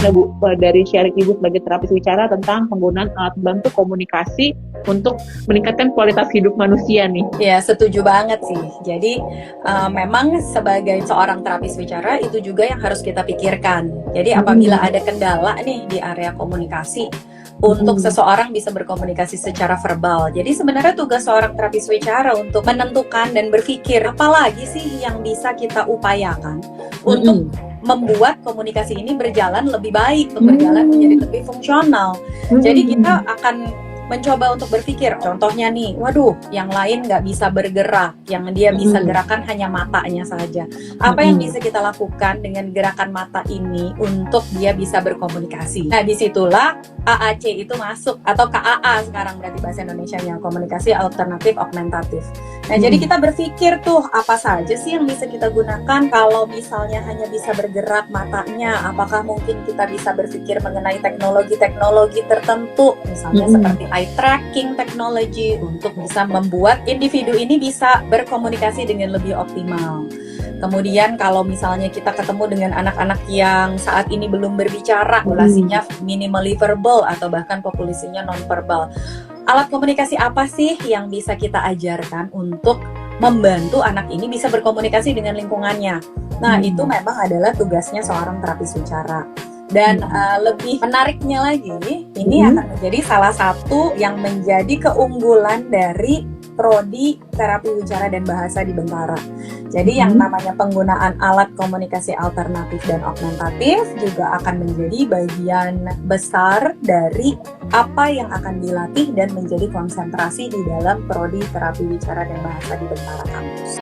gimana Bu dari sharing Ibu sebagai terapis wicara tentang penggunaan alat bantu komunikasi untuk meningkatkan kualitas hidup manusia nih? Ya, setuju banget sih. Jadi memang sebagai seorang terapis wicara itu juga yang harus kita pikirkan. Jadi apabila ada kendala nih di area komunikasi untuk seseorang bisa berkomunikasi secara verbal. Jadi sebenarnya tugas seorang terapis wicara untuk menentukan dan berpikir apalagi sih yang bisa kita upayakan untuk membuat komunikasi ini berjalan lebih baik, berjalan menjadi lebih fungsional. Jadi kita akan mencoba untuk berpikir, contohnya nih, waduh, yang lain nggak bisa bergerak, yang dia bisa gerakan hanya matanya saja. Apa yang bisa kita lakukan dengan gerakan mata ini untuk dia bisa berkomunikasi? Nah, disitulah AAC itu masuk, atau KAA sekarang berarti bahasa Indonesianya, komunikasi alternatif augmentatif. Nah, jadi kita berpikir tuh, apa saja sih yang bisa kita gunakan kalau misalnya hanya bisa bergerak matanya? Apakah mungkin kita bisa berpikir mengenai teknologi-teknologi tertentu, misalnya seperti eye tracking technology untuk bisa membuat individu ini bisa berkomunikasi dengan lebih optimal. Kemudian kalau misalnya kita ketemu dengan anak-anak yang saat ini belum berbicara, populasinya minimally verbal atau bahkan populasinya non-verbal, alat komunikasi apa sih yang bisa kita ajarkan untuk membantu anak ini bisa berkomunikasi dengan lingkungannya? Nah, itu memang adalah tugasnya seorang terapis wicara. Dan lebih menariknya lagi, ini akan menjadi salah satu yang menjadi keunggulan dari prodi terapi wicara dan bahasa di Bentara. Jadi yang namanya penggunaan alat komunikasi alternatif dan augmentatif juga akan menjadi bagian besar dari apa yang akan dilatih dan menjadi konsentrasi di dalam prodi terapi wicara dan bahasa di Bentara kampus.